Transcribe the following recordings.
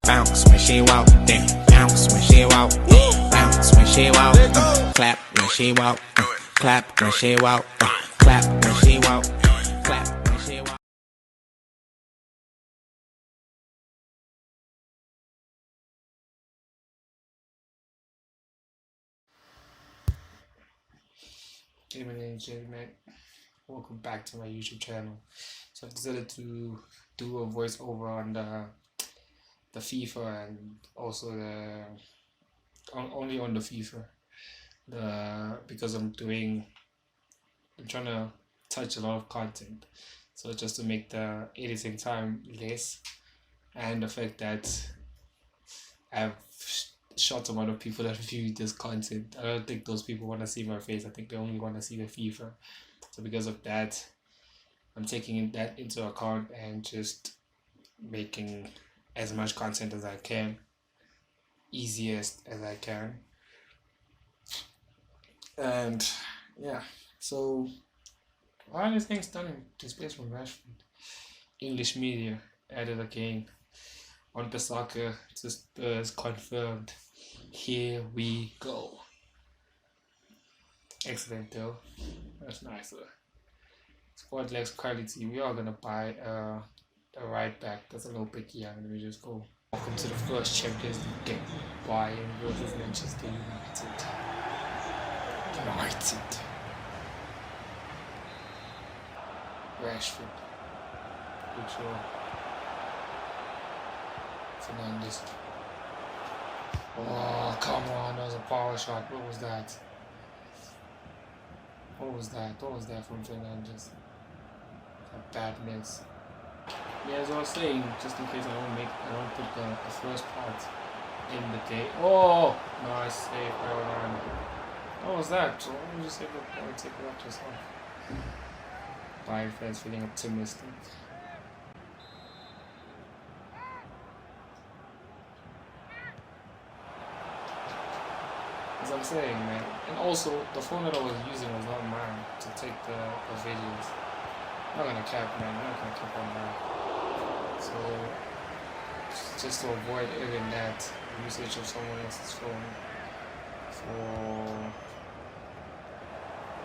Bounce when she walk, then bounce when she walk, bounce when she walk, clap when she walk, clap when she walk, clap when she walk, clap when she walk. Hey, my name is Gentleman. Welcome back to my YouTube channel. So I've decided to do a voiceover on the FIFA and also only on the FIFA. Because I'm trying to touch a lot of content, so just to make the editing time less, and the fact that I've short amount of people that view this content. I don't think those people want to see my face. I think they only want to see the FIFA. So because of that, I'm taking that into account and just making as much content as I can, easiest as I can. And yeah, so all these things done in displays from Rashford. English media added again. On the soccer, just is confirmed. Here we go. Excellent though. That's nice. Squad lacks quality. We are gonna buy a right back that's a little bit young. Let me just go. Welcome to the first Champions League game. Bayern versus Manchester United. Rashford. Good show. Fernandes. Oh, come on, that was a power shot. What was that? What was that from Fernandes? A bad miss. Yeah, as I was saying, just in case I don't put the first part in the game. Oh, nice save by Ronaldo. What was that? So let me just take it up yourself. Bayern fans feeling optimistic. As I'm saying, man, and also the phone that I was using was not mine to take the videos. I'm not gonna cap, man. I'm not gonna cap on that. So just to avoid even that usage of someone else's phone,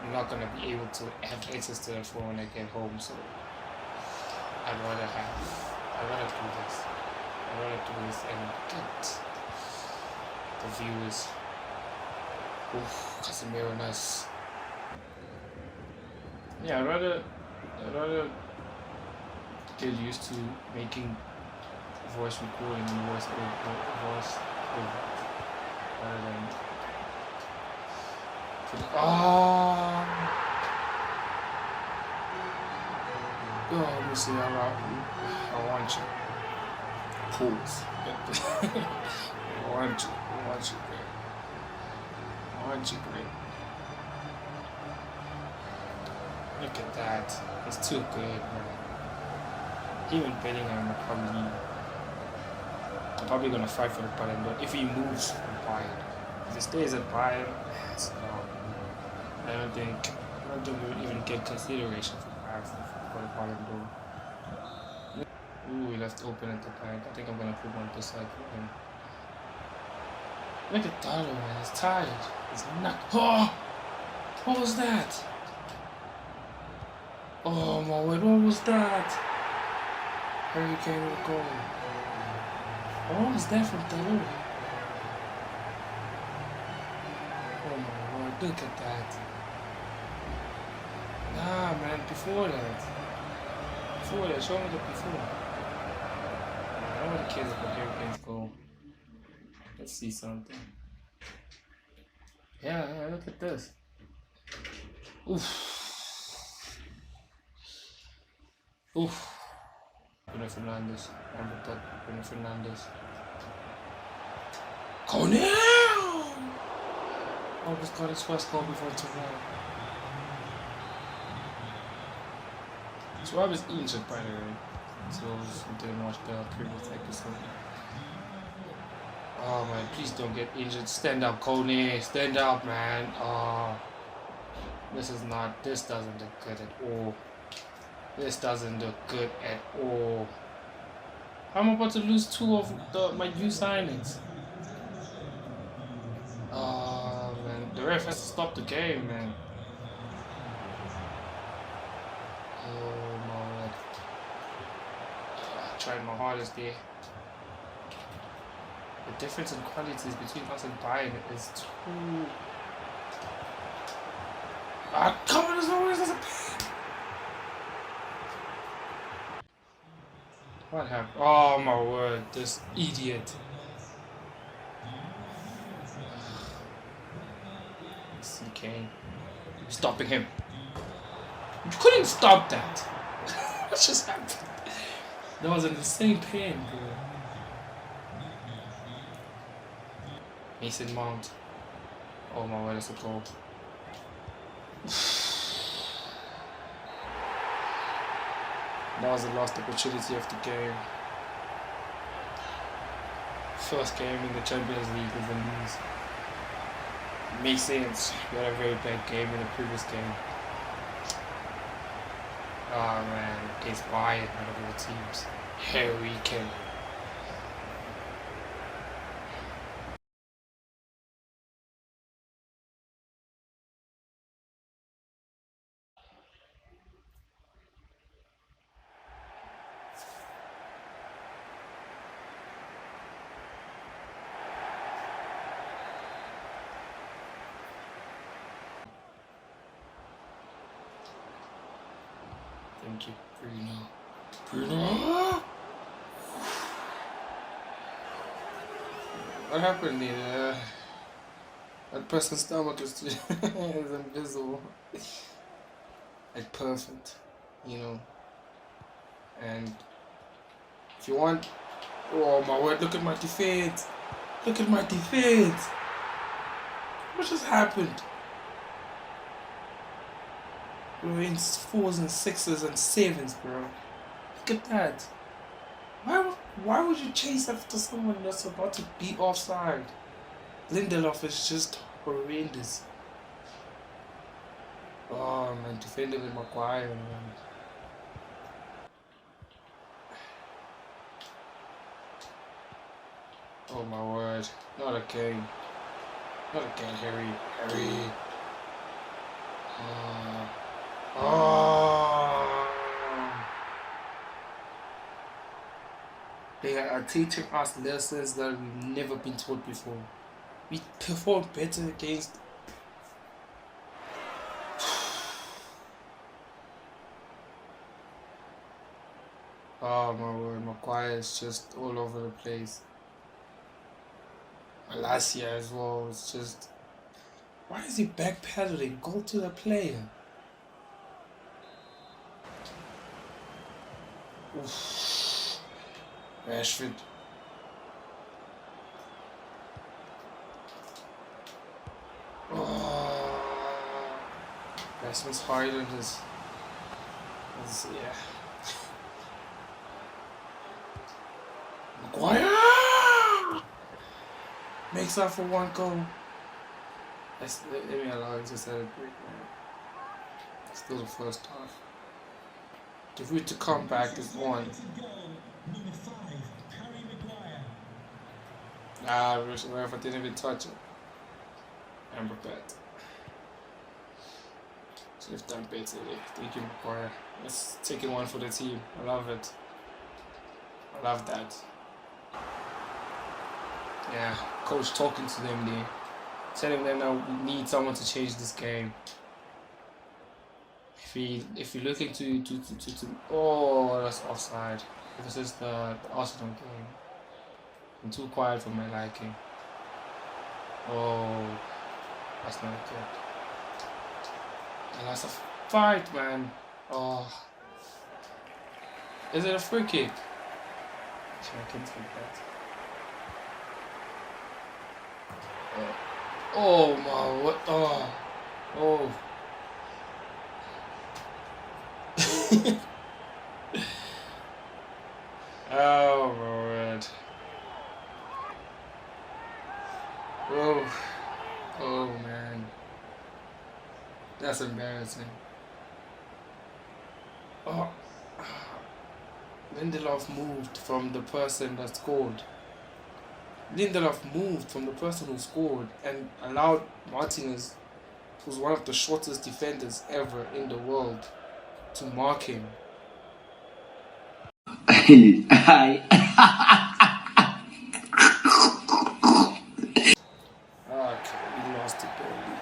I'm not gonna be able to have access to the phone when I get home. So I'd rather do this. And get the viewers. Oof, Casemiro, nice. Yeah, I'd rather get used to making voice recording and voice over rather than let me see. I want you. Pause. I want you. Aren't you great? Look at that. It's too good, man. Even Bellingham I'm probably gonna fight for the Ballon d'Or if he moves from Bayern. If he stays at Bayern, I don't think we'll even get consideration for the Ballon d'Or. Ooh, he left open at the back. I think I'm gonna put one this side for him. Look at Dalo, man. He's tired. He's not. Oh! What was that? Oh my word, what was that? Hurricane will go. What was that from Dalo? Oh my word, look at that. Nah, man, before that. Show me the before. Nobody cares about Hurricane's goal. Let's see something. Yeah, look at this. Oof. Bruno Fernandes. Bruno Fernandes. Cornell! Almost got his first goal before tomorrow. Rob is injured, by the way. So I didn't watch the previous episode. Oh man, please don't get injured. Stand up, Coney. Stand up, man. Oh, this doesn't look good at all. I'm about to lose two of my new signings. Oh man, the ref has to stop the game, man. Oh my word. I tried my hardest there. The difference in qualities between us and Bayern is too... Ah, come on, there's a... What happened? Oh my word, this idiot. See Kane. Stopping him. You couldn't stop that. What just happened? That was an insane pain, bro. Mason Mount. Oh my word, that's a goal. That was the last opportunity of the game. First game in the Champions League with the news. Makes sense. We had a very bad game in the previous game. Oh man, it's Bayern out of all teams. Harry Kane. Thank you, Bruno. What happened there? That person's stomach is invisible. Like perfect, you know. And if you want, oh my word! Look at my defense. Look at my defense. What just happened? We were in 4s and 6s and 7s, bro. Look at that. Why would you chase after someone that's about to be offside? Lindelof is just horrendous. Oh man, defending with Maguire, man. Oh my word. Not again. Not again, Harry. They are teaching us lessons that we've never been taught before. We perform better against... Oh my word, Maguire is just all over the place. Malacia as well, it's just... Why is he backpedaling? Go to the player. Oof. Rashford. Oh. Rasmus Højlund is yeah. Maguire makes up for one goal. Let me allow you to celebrate, man. Still the first half. The route to come back is one. Nah, Rafa didn't even touch it. Amber bet. So if done better, thank you, Maguire. Let's take it one for the team. I love it. I love that. Yeah, coach talking to them there. Telling them now we need someone to change this game. If you're looking to oh, that's offside. This is the Arsenal game. I'm too quiet for my liking. Oh, that's not good. And that's a fight, man. Oh, is it a free kick? Actually, I can take that. Oh my, what? Oh. Oh my word. Oh man. That's embarrassing. Oh. Lindelof moved from the person that scored. Lindelof moved from the person who scored and allowed Martinez, who's one of the shortest defenders ever in the world, to mark him. Okay, we lost it badly.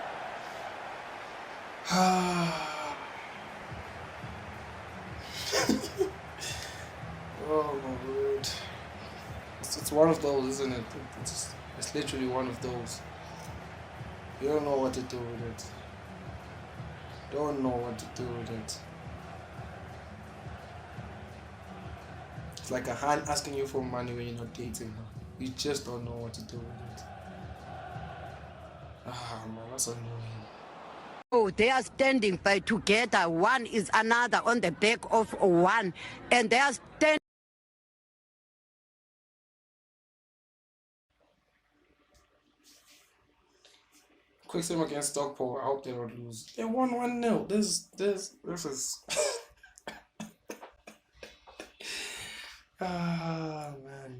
Oh my word. It's one of those, isn't it? It's literally one of those. You don't know what to do with it. Don't know what to do with it. It's like a hand asking you for money when you're not dating her. You just don't know what to do with it. Ah man, that's annoying. Oh, they are standing by together. One is another on the back of one, and they are standing. Quick save against Stockport. I hope they don't lose. They won 1-0. This is. Man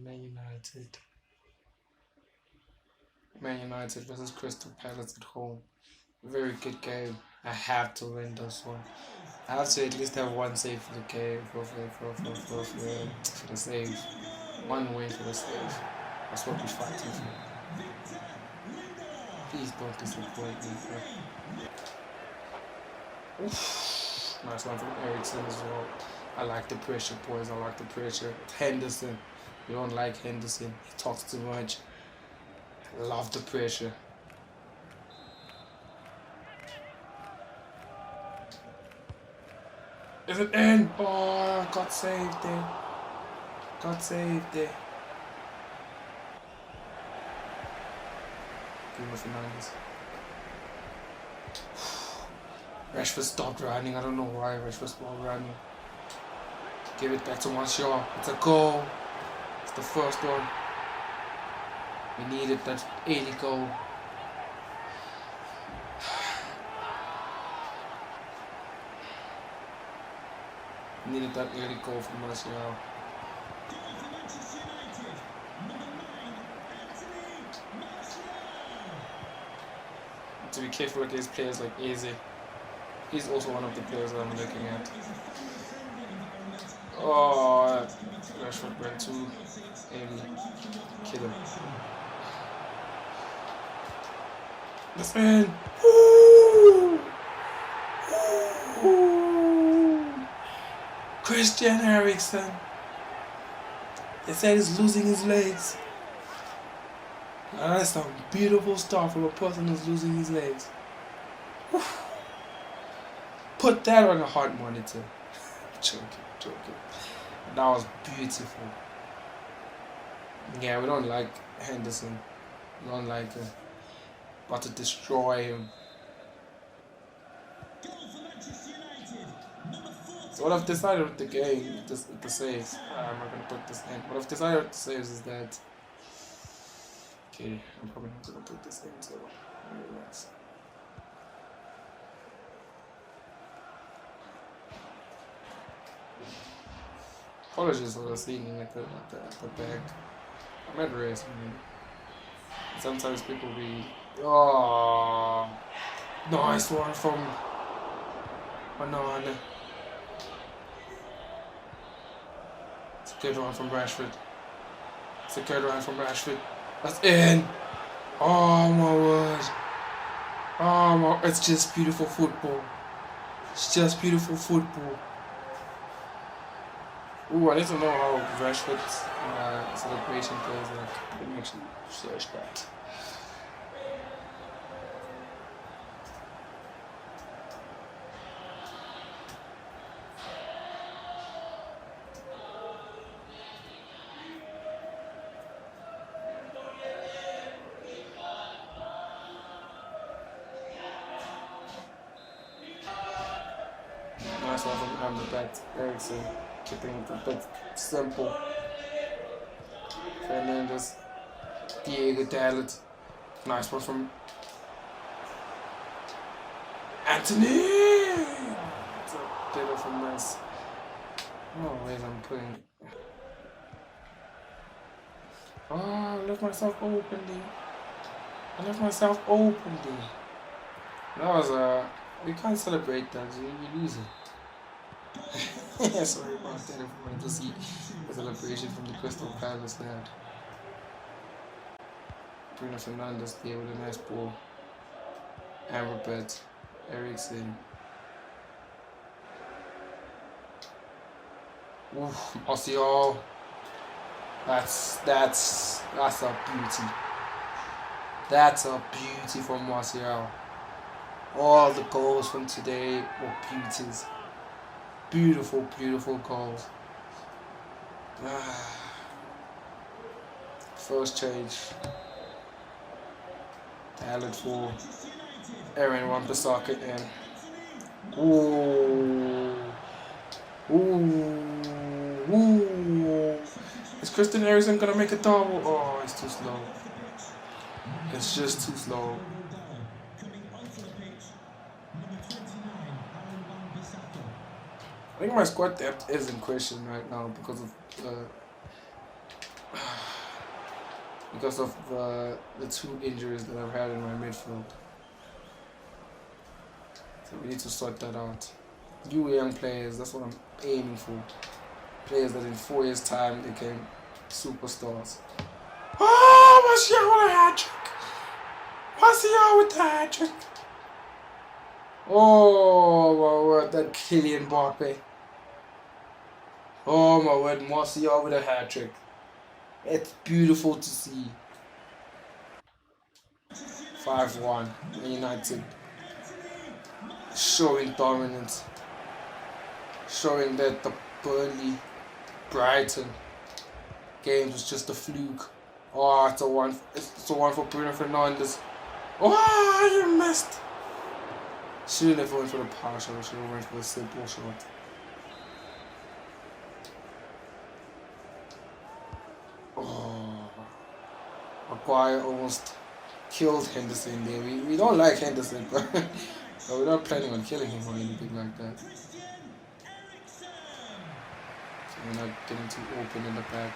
United. Man United versus Crystal Palace at home. Very good game. I have to win this one. I have to at least have one save for the game for the save. One win for the save. That's what we're fighting for. Please don't disappoint me. Oof. Nice one from Ericsson as well. I like the pressure, boys. I like the pressure. Henderson. We don't like Henderson. He talks too much. I love the pressure. Is it in? Oh, got saved there. Got saved there. Bruno Fernandes. Rashford stopped running. I don't know why Rashford stopped running. Give it back to Martial. It's a goal. It's the first one. We needed that 80 goal. We needed that 80 goal from Martial. To be careful against players like Eze. He's also one of the players that I'm looking at. Oh, Rashford went too heavy. Kill him. That's in. Ooh. Ooh. Christian Eriksen. They said he's losing his legs. That's some beautiful stuff from a person who's losing his legs. Put that on a heart monitor. Joking. That was beautiful. Yeah, we don't like Henderson. We don't like him. About to destroy him. So what I've decided with the game, with the saves, I'm not going to put this in. What I've decided with the saves is that... Okay, I'm probably not going to put this in, so relax. Apologies for the singing at the back. I'm at rest, man. Sometimes people be... Oh, nice one from Banana. It's a good one from Rashford. It's a good one from Rashford. That's in. Oh my word. Oh my, it's just beautiful football. It's just beautiful football. Ooh, I need to know how Rashford's celebration plays like. Let me actually search that. Nice one from the back. Ericsson. Keeping it a bit simple. Fernandes. Diego Dalot. Nice one from Anthony. It's a bit of a mess. Oh wait, I'm putting Oh, I left myself open there. I left myself open there. That was we can't celebrate that, so we lose it. Sorry about that, if you wanted to see a celebration from the Crystal Palace lad. Bruno Fernandes there with a nice ball. And Robert Eriksson. Oof, Martial. That's a beauty. That's a beauty from Martial. All the goals from today were beauties. Beautiful, beautiful goals. First change. Talent for Aaron Wan-Bissaka in. Ooh. Ooh. Ooh. Is Christian Eriksen gonna make a double? Oh, it's too slow. It's just too slow. I think my squad depth is in question right now because of the two injuries that I've had in my midfield. So we need to sort that out. You young players, that's what I'm aiming for. Players that in 4 years' time became superstars. Oh, Martial with a hat-trick! Martial with the hat-trick! Oh my word, that Kylian Mbappe. Oh my word, Martial with a hat-trick. It's beautiful to see. 5-1, United showing dominance. Showing that the Burnley Brighton game was just a fluke. Oh, it's a one for Bruno Fernandes. Oh, you missed. Shouldn't have went for the power shot, should have went for the simple shot. Oh, Maguire almost killed Henderson there. We don't like Henderson, but we're not planning on killing him or anything like that. So we're not getting too open in the back.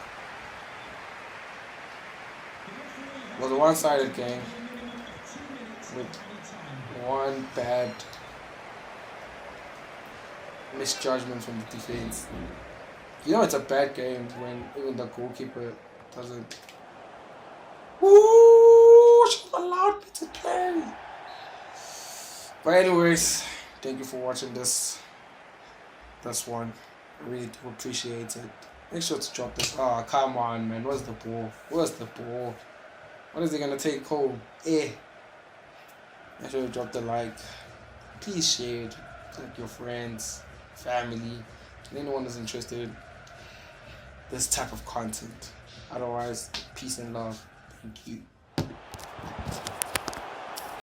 It was a one-sided game with one bad misjudgment from the defense. You know it's a bad game when even the goalkeeper doesn't. Ooh, she allowed me to play. But anyways, thank you for watching this one. I really do appreciate it. Make sure to drop this. Oh, come on, man. Where's the ball? Where's the ball? What is he gonna take home? Make sure to drop the like. Please share it with your friends, family, and anyone that's interested in this type of content. Otherwise, peace and love. Thank you.